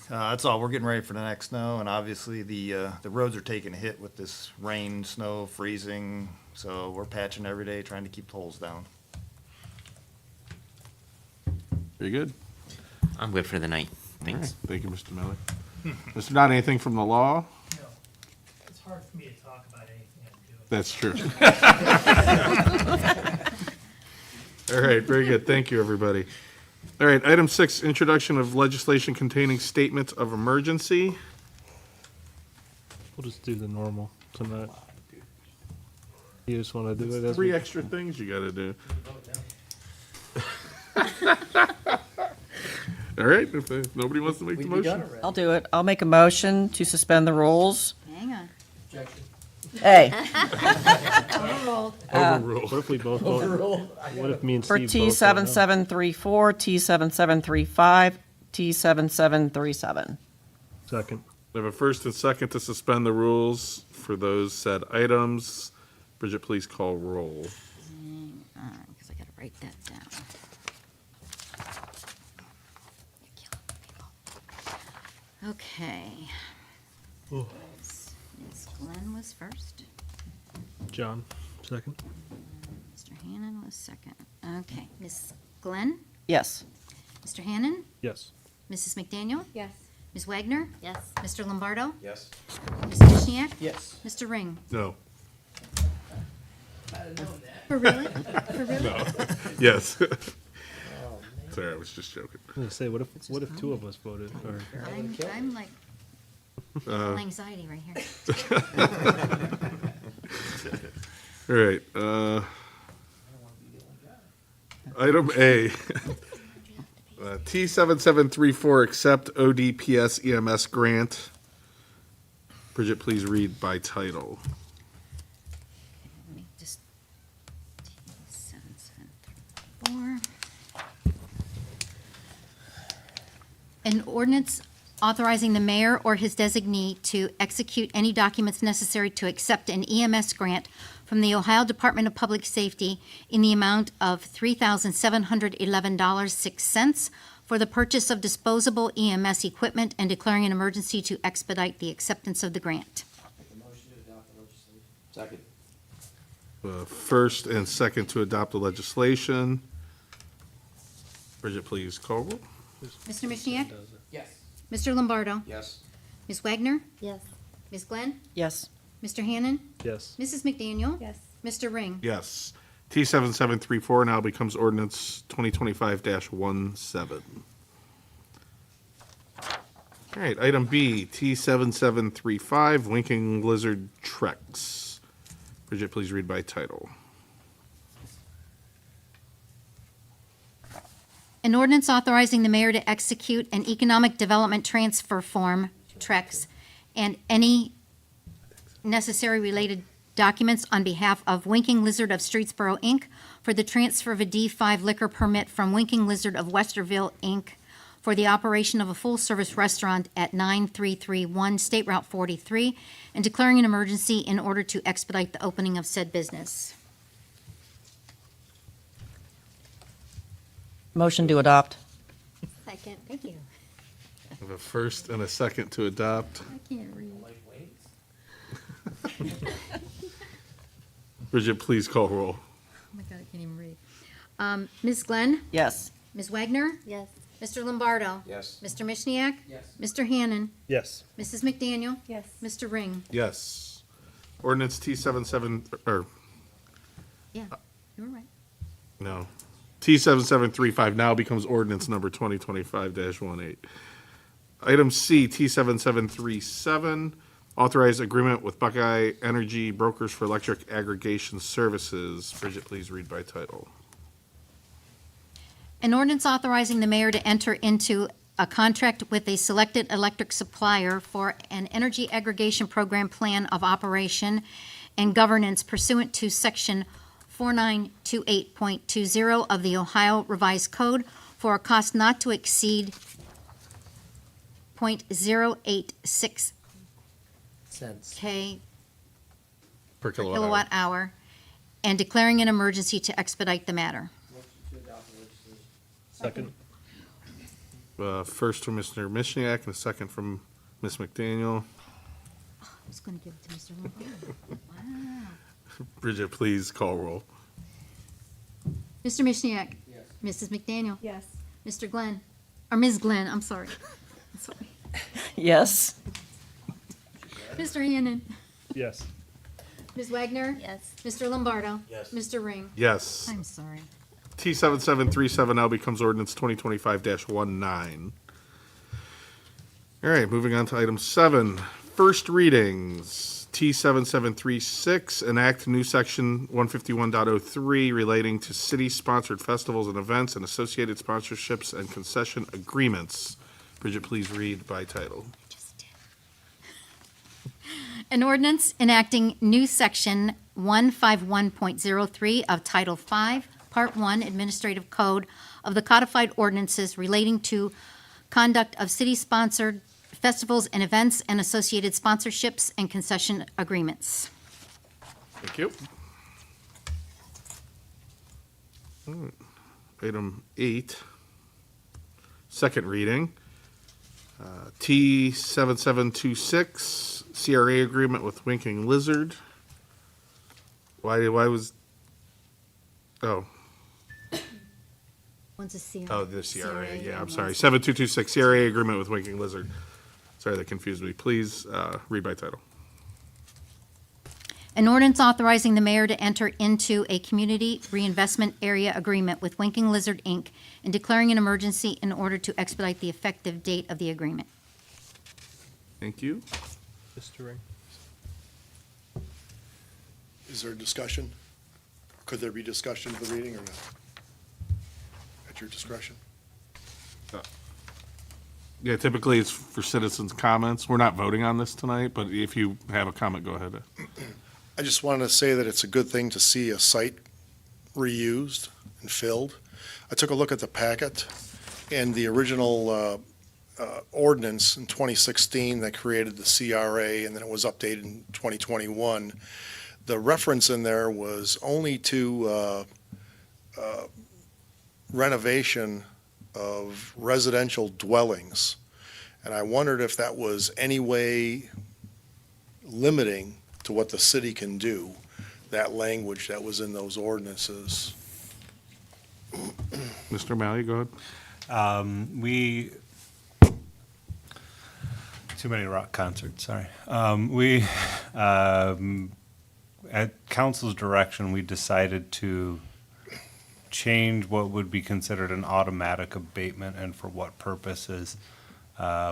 That's all. We're getting ready for the next snow, and obviously the roads are taking a hit with this rain, snow, freezing. So we're patching every day, trying to keep the holes down. Very good. I'm good for the night. Thanks. Right. Thank you, Mr. Miller. Mr. Not anything from the law? No. It's hard for me to talk about anything I'm doing. That's true. All right, very good. Thank you, everybody. All right, item 6, introduction of legislation containing statements of emergency. We'll just do the normal tonight. You just want to do it as 3 we- extra things you got to do. All right, if nobody wants to make the motion. I'll do it. I'll make a motion to suspend the rules. Hang on. Objection. Hey. Overruled. Overruled. What if we both vote? Overruled. What if me and For Steve both vote no? T7734, T7735, T7737. Second. We have a first and second to suspend the rules for those said items. Bridget, please call roll. Hang on, because I got to write that down. You're killing me, people. Okay. Ms. Glenn was first. John, second. Mr. Hannon was second. Okay, Ms. Glenn? Yes. Mr. Hannon? Yes. Mrs. McDaniel? Yes. Ms. Wagner? Yes. Mr. Lombardo? Yes. Ms. Mishniak? Yes. Mr. Ring? No. I'd have known that. For really? For really? No. Yes. Sorry, I was just joking. I was gonna say, what if two of us voted? Or I'm like, Uh, anxiety right here. All right, item A. T7734, accept ODPS EMS grant. Bridget, please read by title. Let me just, 7734. An ordinance authorizing the mayor or his designee to execute any documents necessary to accept an EMS grant from the Ohio Department of Public Safety in the amount of $3,711.06 for the purchase of disposable EMS equipment and declaring an emergency to expedite the acceptance of the grant. Make a motion to adopt the legislation. Second. First and second to adopt the legislation. Bridget, please call roll. Mr. Mishniak? Yes. Mr. Lombardo? Yes. Ms. Wagner? Yes. Ms. Glenn? Yes. Mr. Hannon? yes. Mrs. McDaniel? Yes. Mr. Ring? Yes. T7734 now becomes ordinance 2025-17. All right, item B, T7735, Winking Lizard Trex. Bridget, please read by title. An ordinance authorizing the mayor to execute an economic development transfer form, TREX, and any necessary related documents on behalf of Winking Lizard of Streetsboro, Inc. for the transfer of a D5 liquor permit from Winking Lizard of Westerville, Inc. for the operation of a full-service restaurant at 9331 State Route 43 and declaring an emergency in order to expedite the opening of said business. Motion to adopt. Second, thank you. I have a first and a second to adopt. I can't read. Like wings? Bridget, please call roll. Oh my God, I can't even read. Ms. Glenn? Yes. Ms. Wagner? Yes. Mr. Lombardo? Yes. Mr. Mishniak? Yes. Mr. Hannon? Yes. Mrs. McDaniel? Yes. Mr. Ring? Yes. Ordinance T77, or, Yeah, you were right. no. T7735 now becomes ordinance number 2025-18. Item C, T7737, authorize agreement with Buckeye Energy Brokers for Electric Aggregation Services. Bridget, please read by title. An ordinance authorizing the mayor to enter into a contract with a selected electric supplier for an energy aggregation program plan of operation and governance pursuant to Section 4928.20 of the Ohio Revised Code for a cost not to exceed .086 Cents. K Per per kilowatt kilowatt hour and declaring an emergency to expedite the matter. Motion to adopt the legislation. Second. First from Mr. Mishniak and a second from Ms. McDaniel. I was going to give it to Mr. Lombardo. Wow. Bridget, please call roll. Mr. Mishniak? Yes. Mrs. McDaniel? Yes. Mr. Glenn? Or Ms. Glenn, I'm sorry. I'm sorry. Yes. Mr. Hannon? Yes. Ms. Wagner? Yes. Mr. Lombardo? Yes. Mr. Ring? Yes. I'm sorry. T7737 now becomes ordinance 2025-19. All right, moving on to item 7, first readings. T7736, enact new section 151.03 relating to city-sponsored festivals and events and associated sponsorships and concession agreements. Bridget, please read by title. An ordinance enacting new section 151.03 of Title 5, Part 1 Administrative Code of the Codified Ordinances relating to conduct of city-sponsored festivals and events and associated sponsorships and concession agreements. Thank you. All right. Item 8, second reading. T7726, CRA agreement with Winking Lizard. Why was, oh, One's a CRA. oh, the CRA, yeah, I'm and sorry. one's- 7226 CRA agreement with Winking Lizard. Sorry, that confused me. Please, read by title. An ordinance authorizing the mayor to enter into a community reinvestment area agreement with Winking Lizard, Inc. and declaring an emergency in order to expedite the effective date of the agreement. Thank you. Mr. Ring. Is there discussion? Could there be discussion of the reading or not? At your discretion? Yeah, typically it's for citizens' comments. We're not voting on this tonight, but if you have a comment, go ahead. I just wanted to say that it's a good thing to see a site reused and filled. I took a look at the packet, and the original ordinance in 2016 that created the CRA, and then it was updated in 2021. The reference in there was only to renovation of residential dwellings. And I wondered if that was any way limiting to what the city can do, that language that was in those ordinances. Mr. O'Malley, go ahead. Too many rock concerts, sorry. At council's direction, we decided to change what would be considered an automatic abatement and for what purposes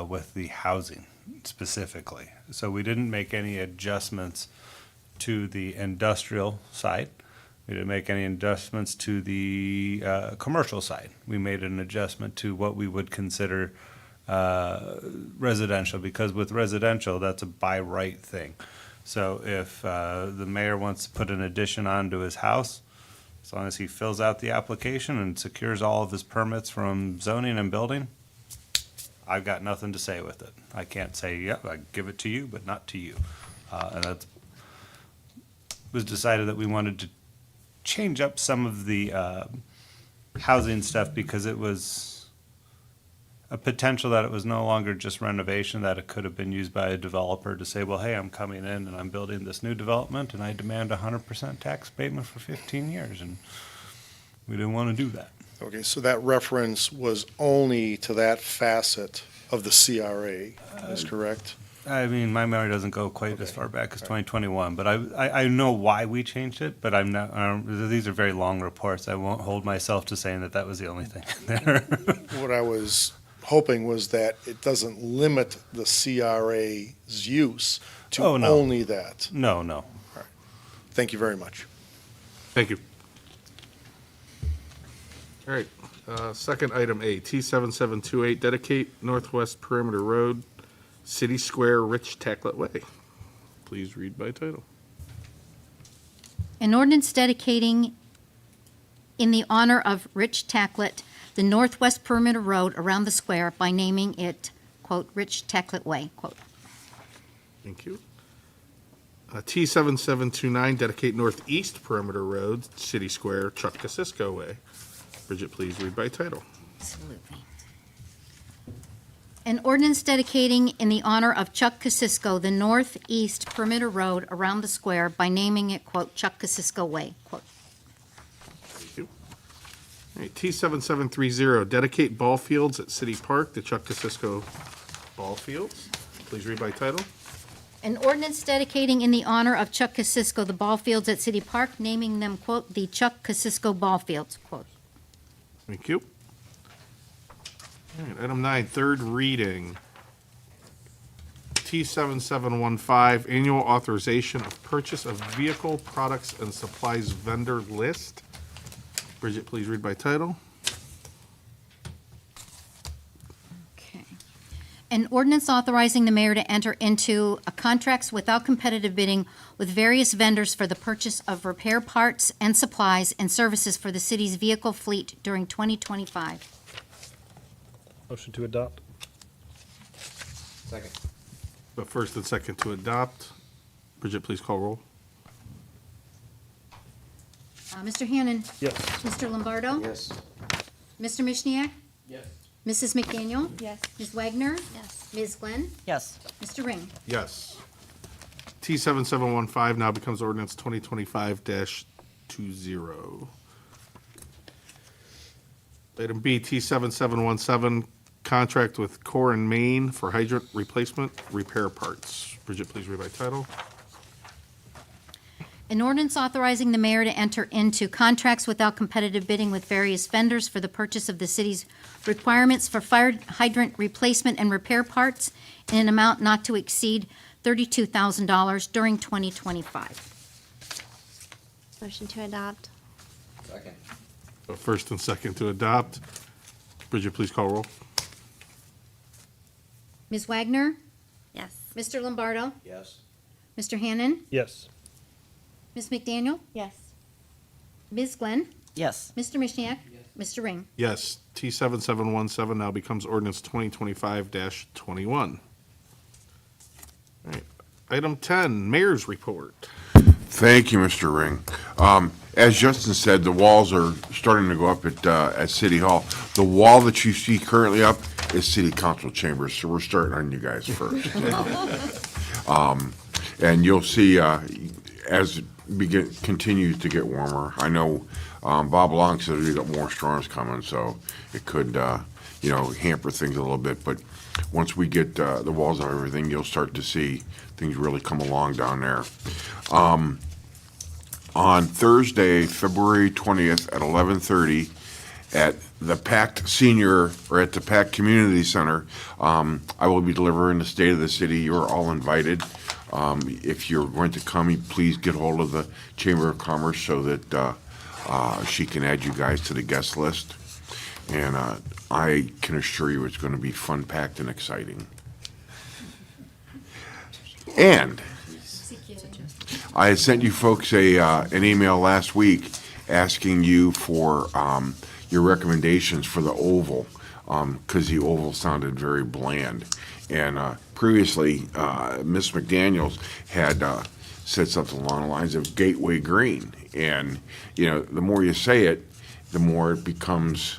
with the housing specifically. So we didn't make any adjustments to the industrial side. We didn't make any adjustments to the commercial side. We made an adjustment to what we would consider residential, because with residential, that's a by right thing. So if the mayor wants to put an addition onto his house, as long as he fills out the application and secures all of his permits from zoning and building, I've got nothing to say with it. I can't say, yep, I give it to you, but not to you. And that was decided that we wanted to change up some of the housing stuff because it was a potential that it was no longer just renovation, that it could have been used by a developer to say, well, hey, I'm coming in and I'm building this new development and I demand 100% tax abatement for 15 years. And we didn't want to do that. Okay, so that reference was only to that facet of the CRA, is correct? I mean, my memory doesn't go quite as far back as 2021, but I know why we changed it, but I'm not, these are very long reports. I won't hold myself to saying that that was the only thing there. What I was hoping was that it doesn't limit the CRA's use to only that. No. All right. Thank you very much. Thank you. All right, second item A, T7728, dedicate Northwest Perimeter Road, City Square, Rich Tacklet Way. Please read by title. An ordinance dedicating in the honor of Rich Tacklet the Northwest Perimeter Road around the square by naming it, quote, Rich Tacklet Way, quote. Thank you. T7729, dedicate Northeast Perimeter Road, City Square, Chuck Casisco Way. Bridget, please read by title. Absolutely. An ordinance dedicating in the honor of Chuck Casisco the Northeast Perimeter Road around the square by naming it, quote, Chuck Casisco Way, quote. Thank you. All right, T7730, dedicate ball fields at City Park, the Chuck Casisco Ball Fields. Please read by title. An ordinance dedicating in the honor of Chuck Casisco the ball fields at City Park, naming them, quote, the Chuck Casisco Ball Fields, quote. Thank you. All right, item 9, third reading. T7715, annual authorization of purchase of vehicle products and supplies vendor list. Bridget, please read by title. Okay. An ordinance authorizing the mayor to enter into a contracts without competitive bidding with various vendors for the purchase of repair parts and supplies and services for the city's vehicle fleet during 2025. Motion to adopt. Second. But first and second to adopt. Bridget, please call roll. Mr. Hannan? Yes. Mr. Lombardo? Yes. Mr. Mishniak? Yes. Mrs. McDaniel? Yes. Ms. Wagner? Yes. Ms. Glenn? Yes. Mr. Ring? Yes. T7715 now becomes ordinance 2025-20. Item B, T7717, contract with Core and Main for hydrant replacement repair parts. Bridget, please read by title. An ordinance authorizing the mayor to enter into contracts without competitive bidding with various vendors for the purchase of the city's requirements for fire hydrant replacement and repair parts in an amount not to exceed $32,000 during 2025. Motion to adopt. Second. A first and second to adopt. Bridget, please call roll. Ms. Wagner? Yes. Mr. Lombardo? Yes. Mr. Hannan? Yes. Ms. McDaniel? Yes. Ms. Glenn? Yes. Mr. Mishniak? Mr. Ring? Yes, T7717 now becomes ordinance 2025-21. All right. Item 10, Mayor's Report. Thank you, Mr. Ring. As Justin said, the walls are starting to go up at City Hall. The wall that you see currently up is City Council chambers, so we're starting on you guys first. And you'll see as it continues to get warmer. I know Bob Long said we got more storms coming, so it could hamper things a little bit. But once we get the walls and everything, you'll start to see things really come along down there. On Thursday, February 20th at 11:30 at the PACT Senior, or at the PACT Community Center, I will be delivering the State of the City. You're all invited. If you're going to come, please get hold of the Chamber of Commerce so that she can add you guys to the guest list. And I can assure you it's going to be fun-packed and exciting. And I had sent you folks an email last week asking you for your recommendations for the oval, because the oval sounded very bland. And previously, Ms. McDaniels had said something along the lines of Gateway Green. And, the more you say it, the more it becomes,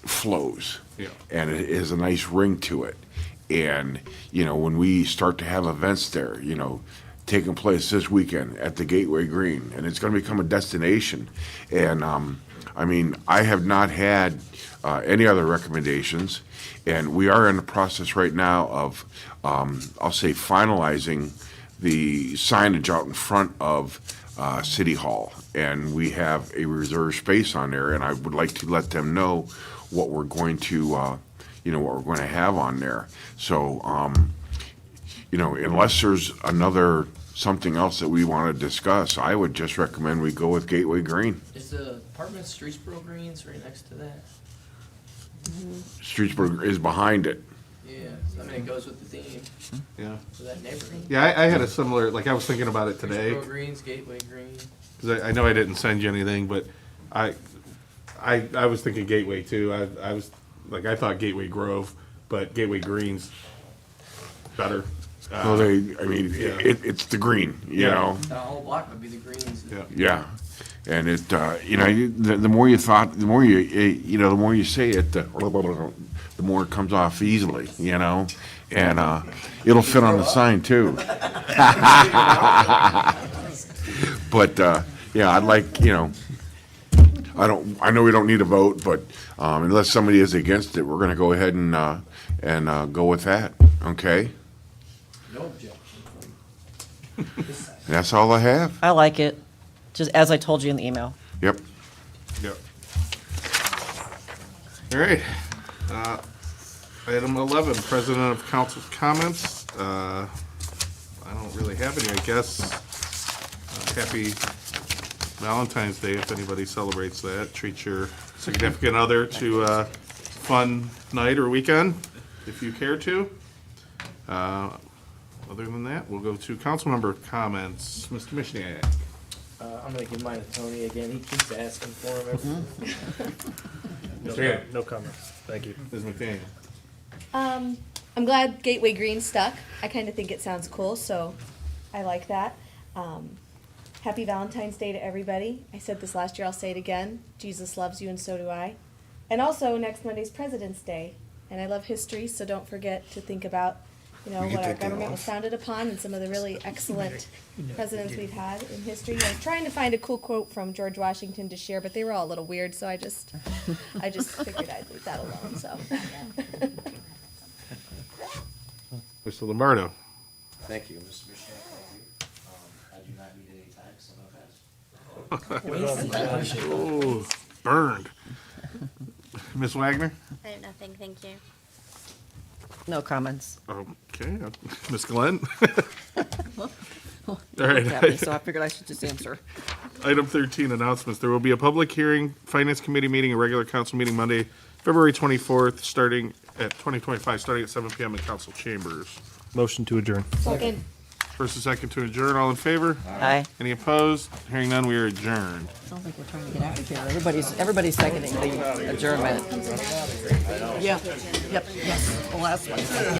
flows. Yeah. And it has a nice ring to it. And, when we start to have events there, taking place this weekend at the Gateway Green, and it's going to become a destination. And, I have not had any other recommendations, and we are in the process right now of, I'll say, finalizing the signage out in front of City Hall. And we have a reserved space on there, and I would like to let them know what we're going to, have on there. So, unless there's something else that we want to discuss, I would just recommend we go with Gateway Green. Is the apartment Streetsboro Greens right next to that? Streetsboro is behind it. Yeah, it goes with the theme Yeah. for that neighborhood. Yeah, I had a similar, I was thinking about it today. Streetsboro Greens, Gateway Green. Because I know I didn't send you anything, but I was thinking Gateway too. I was, I thought Gateway Grove, but Gateway Green's better. Well, it's the green, you know. The whole block would be the Greens. Yeah, and it, the more you thought, the more the more you say it, the more it comes off easily, and it'll fit on the sign too. But I'd like, I know we don't need a vote, but unless somebody is against it, we're going to go ahead and go with that. Okay. No objection. That's all I have. I like it, just as I told you in the email. Yep. Yep. All right. Item 11, President of Council's comments. I don't really have any, I guess. Happy Valentine's Day if anybody celebrates that. Treat your significant other to a fun night or weekend if you care to. Other than that, we'll go to council member comments. Mr. Mishniak. I'm gonna give mine to Tony again. He keeps asking for him. No comments. Thank you. Ms. McDaniel. I'm glad Gateway Green stuck. I kind of think it sounds cool, so I like that. Happy Valentine's Day to everybody. I said this last year, I'll say it again. Jesus loves you and so do I. And also, next Monday's President's Day. And I love history, so don't forget to think about you know, We get what our that day government was off. founded upon and some of the really excellent presidents we've had in history. I was trying to find a cool quote from George Washington to share, but they were all a little weird, so I just figured I'd leave that alone, so. Mr. Lombardo. Thank you, Mr. Bishop, thank you. I do not need any tax, so no pass. Oh, burned. Ms. Wagner? I have nothing, thank you. No comments. Okay. Ms. Glenn? All All right. So I figured I should just answer. Item 13, announcements. There will be a public hearing, Finance Committee meeting, a regular council meeting Monday, February 24th, starting at 2025, starting at 7 p.m. in council chambers. Motion to adjourn. Second. First and second to adjourn. All in favor? Aye. Any opposed? Hearing none, we are adjourned. Sounds like we're trying to get out of here. Everybody's seconding the adjournment. Yeah, yep, yes, the last one.